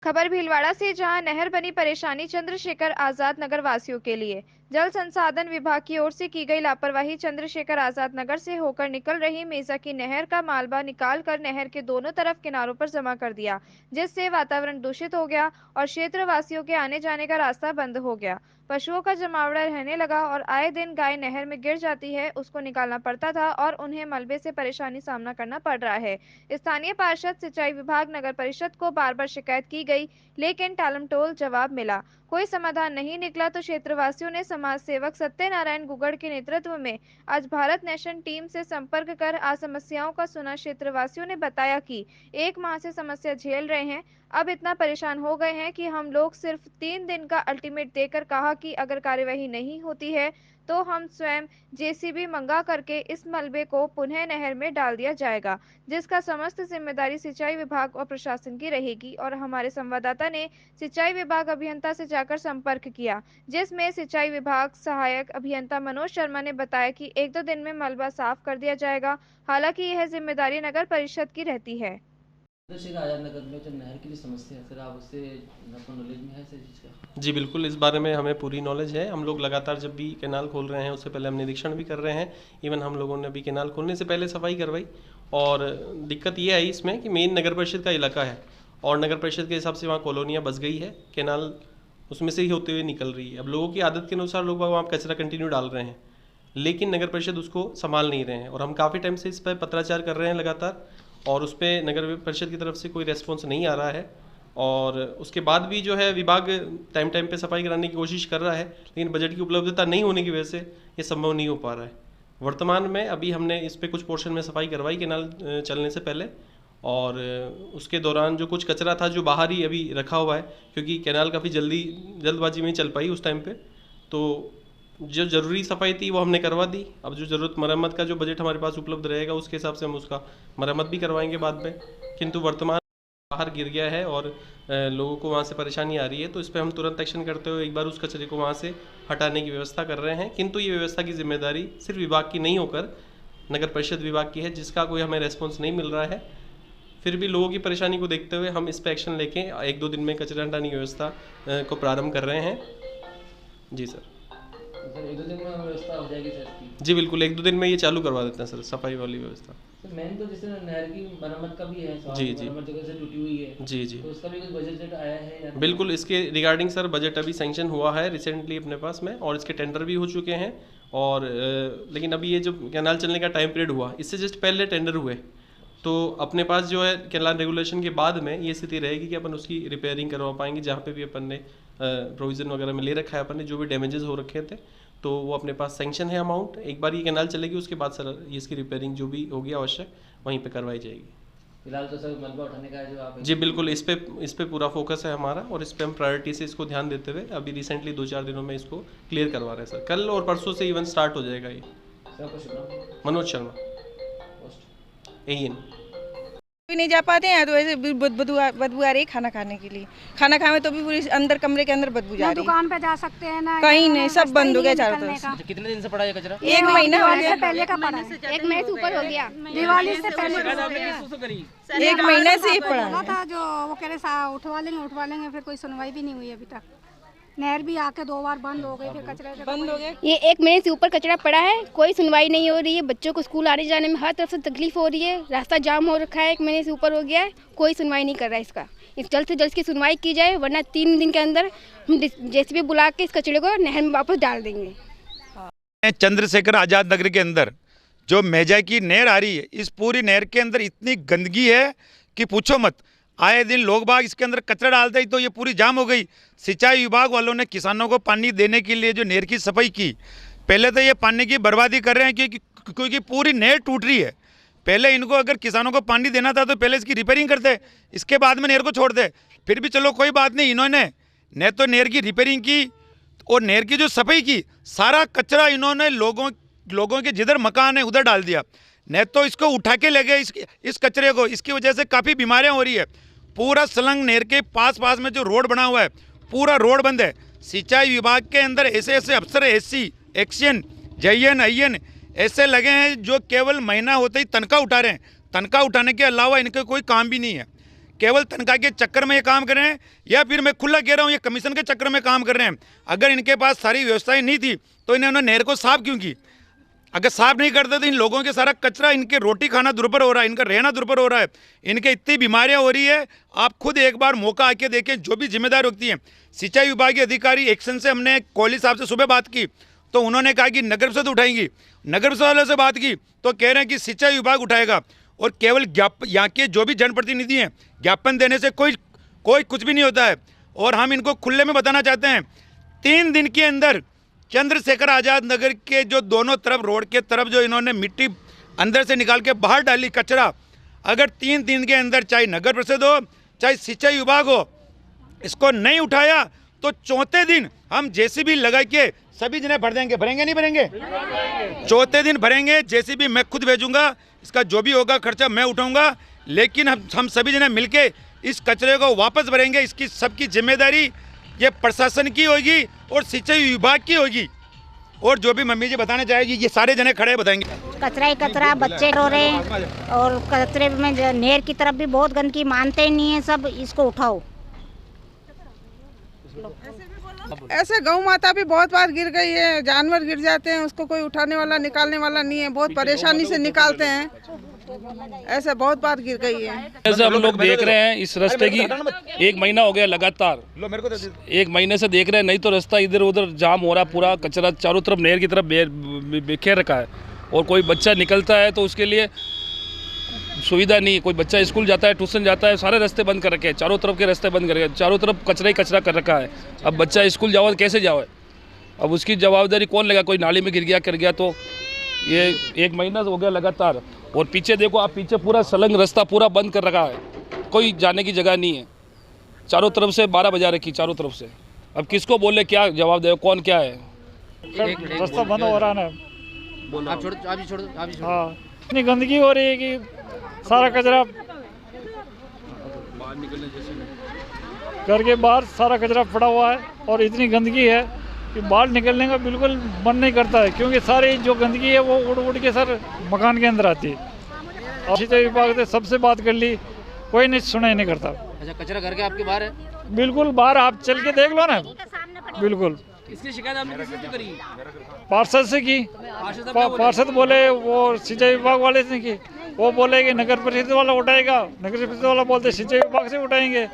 खबर भीलवाड़ा से, जहां नहर बनी परेशानी चंद्रशेखर आजाद नगर वासियों के लिए। जल संसाधन विभाग की ओर से की गई लापरवाही। चंद्रशेखर आजाद नगर से होकर निकल रही मेजा की नहर का मालबा निकाल कर नहर के दोनों तरफ किनारों पर जमा कर दिया, जिससे वातावरण दूषित हो गया और क्षेत्र वासियों के आने जाने का रास्ता बंद हो गया। पशुओं का जमावड़ा रहने लगा और आए दिन गाय नहर में गिर जाती है, उसको निकालना पड़ता था और उन्हें मलबे से परेशानी सामना करना पड़ रहा है। स्थानीय पार्षद, सिंचाई विभाग, नगर परिषद को बार बार शिकायत की गई, लेकिन टालमटोल जवाब मिला। कोई समाधान नहीं निकला तो क्षेत्रवासियों ने समाज सेवक सत्यनारायण गुगड़ के नेतृत्व में आज भारत नेशन टीम से संपर्क कर आज समस्याओं का सुना। क्षेत्रवासियों ने बताया कि 1 माह से समस्या झेल रहे हैं, अब इतना परेशान हो गए हैं कि हम लोग सिर्फ 3 दिन का अल्टीमेट देकर कहा कि अगर कार्यवाही नहीं होती है तो हम स्वयं जेसीबी मंगा करके इस मलबे को पुनः नहर में डाल दिया जाएगा, जिसका समस्त जिम्मेदारी सिंचाई विभाग और प्रशासन की रहेगी। और हमारे संवाददाता ने सिंचाई विभाग अभियंता से जाकर संपर्क किया, जिसमें सिंचाई विभाग सहायक अभियंता मनोज शर्मा ने बताया कि 1-2 दिन में मलबा साफ कर दिया जाएगा। हालांकि यह जिम्मेदारी नगर परिषद की रहती है। चंद्रशेखर आजाद नगर में जो नहर की जो समस्या है सर, आप उससे आपको नॉलेज में है सर चीज़ का? जी बिल्कुल, इस बारे में हमें पूरी नॉलेज है। हम लोग लगातार जब भी कैनाल खोल रहे हैं उससे पहले हम निरीक्षण भी कर रहे हैं। इवन हम लोगों ने अभी कैनाल खोलने से पहले सफाई करवाई और दिक्कत ये आई इसमें कि मेन नगर परिषद का इलाका है और नगर परिषद के हिसाब से वहाँ कॉलोनियाँ बस गई है, कैनाल उसमें से ही होते हुए निकल रही है। अब लोगों की आदत के अनुसार लोग वहाँ कचरा कंटिन्यू डाल रहे हैं, लेकिन नगर परिषद उसको संभाल नहीं रहे हैं और हम काफ़ी टाइम से इस पर पत्राचार कर रहे हैं लगातार और उस पर नगर परिषद की तरफ से कोई रेस्पॉन्स नहीं आ रहा है। और उसके बाद भी जो है विभाग टाइम टाइम पे सफाई कराने की कोशिश कर रहा है, लेकिन बजट की उपलब्धता नहीं होने की वजह से ये संभव नहीं हो पा रहा है। वर्तमान में अभी हमने इस पे कुछ पोर्शन में सफाई करवाई कैनाल चलने से पहले और उसके दौरान जो कुछ कचरा था जो बाहर ही अभी रखा हुआ है, क्योंकि कैनाल काफ़ी जल्दबाजी में ही चल पाई उस टाइम पे, तो जो ज़रूरी सफाई थी वो हमने करवा दी। अब जो ज़रूरत मरम्मत का जो बजट हमारे पास उपलब्ध रहेगा उसके हिसाब से हम उसका मरम्मत भी करवाएंगे बाद में, किंतु वर्तमान बाहर गिर गया है और लोगों को वहाँ से परेशानी आ रही है, तो इस पर हम तुरंत एक्शन करते हुए एक बार उस कचरे को वहाँ से हटाने की व्यवस्था कर रहे हैं। किंतु ये व्यवस्था की जिम्मेदारी सिर्फ विभाग की नहीं होकर नगर परिषद विभाग की है, जिसका कोई हमें रेस्पॉन्स नहीं मिल रहा है। फिर भी लोगों की परेशानी को देखते हुए हम इस पर एक्शन लेके 1-2 दिन में कचरा हटाने की व्यवस्था को प्रारंभ कर रहे हैं। जी सर। सर 1-2 दिन में व्यवस्था हो जाएगी सर इसकी? जी बिल्कुल, 1-2 दिन में ये चालू करवा देते हैं सर सफाई वाली व्यवस्था। सर मेन तो जैसे नहर की मरम्मत का भी है, जी मरम्मत जगह से टूटी हुई है, जी जी तो उसका भी कुछ बजट आया है या? बिल्कुल, इसके रिगार्डिंग सर बजट अभी सैंक्शन हुआ है रिसेंटली अपने पास में और इसके टेंडर भी हो चुके हैं और लेकिन अभी ये जो कैनाल चलने का टाइम पीरियड हुआ इससे जस्ट पहले टेंडर हुए, तो अपने पास जो है कैनाल रेगुलेशन के बाद में ये स्थिति रहेगी कि अपन उसकी रिपेयरिंग करवा पाएंगे, जहाँ पे भी अपन ने प्रोविज़न वगैरह में ले रखा है अपन ने, जो भी डैमेजेस हो रखे थे तो वो अपने पास सैंक्शन है अमाउंट। एक बार ये कैनाल चलेगी उसके बाद सर ये इसकी रिपेयरिंग जो भी होगी आवश्यक वहीं पे करवाई जाएगी। फिलहाल तो सर मलबा उठाने का है जो आप? जी बिल्कुल, इस पे पूरा फोकस है हमारा और इस पे हम प्रायोरिटी से इसको ध्यान देते हुए अभी रिसेंटली 2-4 दिनों में इसको क्लियर करवा रहे हैं सर। कल और परसों से इवन स्टार्ट हो जाएगा ये। सर आपका शुभ नाम? मनोज शर्मा, पोस्ट? एन। भी नहीं जा पाते हैं तो ऐसे बदबू आ रही है खाना खाने के लिए। खाना खाए तो भी पूरी अंदर कमरे के अंदर बदबू जा रही है। दुकान पे जा सकते हैं ना, कहीं नहीं, सब बंद हो गया चारों तरफ से। अच्छा, कितने दिन से पड़ा है कचरा? 1 महीना हो गया। पहले का पड़ा है, 1 महीने से ऊपर हो गया, दिवाली से पहले 1 महीने से ही पड़ा बोला है। था जो वो कह रहे उठवा लेंगे, फिर कोई सुनवाई भी नहीं हुई अभी तक। नहर भी आके 2 बार बंद हो गई, फिर कचरे बंद हो गया। ये 1 महीने से ऊपर कचरा पड़ा है, कोई सुनवाई नहीं हो रही है। बच्चों को स्कूल आने जाने में हर तरफ से तकलीफ हो रही है, रास्ता जाम हो रखा है, 1 महीने से ऊपर हो गया है, कोई सुनवाई नहीं कर रहा है इसका। इस जल्द से जल्द की सुनवाई की जाए, वरना 3 दिन के अंदर हम जेसीबी बुला के इस कचरे को नहर में वापस डाल देंगे। चंद्रशेखर आजाद नगर के अंदर जो मेजा की नहर आ रही है, इस पूरी नहर के अंदर इतनी गंदगी है कि पूछो मत। आए दिन लोग बाग इसके अंदर कचरा डालते ही तो ये पूरी जाम हो गई। सिंचाई विभाग वालों ने किसानों को पानी देने के लिए जो नहर की सफाई की, पहले तो ये पानी की बर्बादी कर रहे हैं क्योंकि पूरी नहर टूट रही है। पहले इनको अगर किसानों को पानी देना था तो पहले इसकी रिपेयरिंग करते, इसके बाद में नहर को छोड़ते। फिर भी चलो कोई बात नहीं, इन्होंने न तो नहर की रिपेयरिंग की और नहर की जो सफाई की, सारा कचरा इन्होंने लोगों के जिधर मकान है उधर डाल दिया। न तो इसको उठा के ले गए इस कचरे को, इसकी वजह से काफ़ी बीमारियां हो रही है। पूरा सलंग नहर के पास में जो रोड बना हुआ है पूरा रोड बंद है। सिंचाई विभाग के अंदर ऐसे अफसर एससी एक्शन जयन अयन ऐसे लगे हैं जो केवल महीना होते ही तनख्वाह उठा रहे हैं। तनख्वाह उठाने के अलावा इनके कोई काम भी नहीं है। केवल तनख्वाह के चक्कर में ये काम कर रहे हैं या फिर मैं खुला कह रहा हूँ ये कमीशन के चक्कर में काम कर रहे हैं। अगर इनके पास सारी व्यवस्थाएं नहीं थी तो इन्होंने नहर को साफ क्यों की? अगर साफ नहीं करते तो इन लोगों के सारा कचरा, इनके रोटी खाना दुर्भर हो रहा है, इनका रहना दुर्भर हो रहा है, इनके इतनी बीमारियां हो रही है। आप खुद एक बार मौका आके देखें, जो भी जिम्मेदार व्यक्ति हैं, सिंचाई विभाग के अधिकारी एक्शन से हमने कोहली साहब से सुबह बात की तो उन्होंने कहा कि नगर परिषद उठाएंगी। नगर परिषद वालों से बात की तो कह रहे हैं कि सिंचाई विभाग उठाएगा। और केवल यहाँ के जो भी जनप्रतिनिधि हैं, ज्ञापन देने से कोई कुछ भी नहीं होता है। और हम इनको खुले में बताना चाहते हैं, 3 दिन के अंदर चंद्रशेखर आज़ाद नगर के जो दोनों तरफ रोड के तरफ जो इन्होंने मिट्टी अंदर से निकाल के बाहर डाली कचरा, अगर 3 दिन के अंदर चाहे नगर परिषद हो चाहे सिंचाई विभाग हो इसको नहीं उठाया तो चौथे दिन हम जेसीबी लगा के सभी जने भर देंगे। भरेंगे नहीं भरेंगे? चौथे दिन भरेंगे। जेसीबी मैं खुद भेजूंगा, इसका जो भी होगा खर्चा मैं उठाऊंगा, लेकिन हम सभी जने मिलके इस कचरे को वापस भरेंगे। इसकी सबकी जिम्मेदारी ये प्रशासन की होगी और सिंचाई विभाग की होगी। और जो भी मम्मी जी बताना चाहेगी ये सारे जने खड़े बताएंगे। कचरा ही कचरा, बच्चे रो रहे हैं और कचरे में नहर की तरफ भी बहुत गंदगी, मानते ही नहीं है सब, इसको उठाओ। ऐसे गौ माता भी बहुत बार गिर गई है, जानवर गिर जाते हैं, उसको कोई उठाने वाला निकालने वाला नहीं है, बहुत परेशानी से निकालते हैं। ऐसे बहुत बार गिर गई है। ऐसे हम लोग देख रहे हैं इस रास्ते की 1 महीना हो गया लगातार, 1 महीने से देख रहे हैं, नहीं तो रास्ता इधर उधर जाम हो रहा, पूरा कचरा चारों तरफ नहर की तरफ बिखेर रखा है। और कोई बच्चा निकलता है तो उसके लिए सुविधा नहीं, कोई बच्चा स्कूल जाता है, ट्यूशन जाता है, सारे रास्ते बंद कर रखे हैं, चारों तरफ के रास्ते बंद कर रखे हैं, चारों तरफ कचरा ही कचरा कर रखा है। अब बच्चा स्कूल जाओ कैसे जाओ? अब उसकी जवाबदारी कौन लेगा? कोई नाली में गिर गया कर गया तो ये 1 महीना हो गया लगातार। और पीछे देखो आप, पीछे पूरा सलंग रास्ता पूरा बंद कर रखा है, कोई जाने की जगह नहीं है, चारों तरफ से 12 बजा रखी चारों तरफ से। अब किसको बोले, क्या जवाब दे, कौन क्या है? रास्ता बंद हो रहा है ना, आप छोड़ो। हाँ, इतनी गंदगी हो रही है कि सारा कचरा घर के बाहर सारा कचरा पड़ा हुआ है और इतनी गंदगी है कि बाहर निकलने का बिल्कुल मन नहीं करता है, क्योंकि सारी जो गंदगी है वो उड़ के सर मकान के अंदर आती है। और सिंचाई विभाग से सबसे बात कर ली, कोई नहीं सुनाई नहीं करता। अच्छा, कचरा घर के आपके बाहर है? बिल्कुल बाहर, आप चल के देख लो ना, बिल्कुल। इसकी शिकायत आपने किससे क्यों करी? पार्षद से की, पार्षद बोले, वो सिंचाई विभाग वाले से की, वो बोले कि नगर परिषद वाला उठाएगा, नगर परिषद वाला बोलते सिंचाई विभाग से उठाएंगे।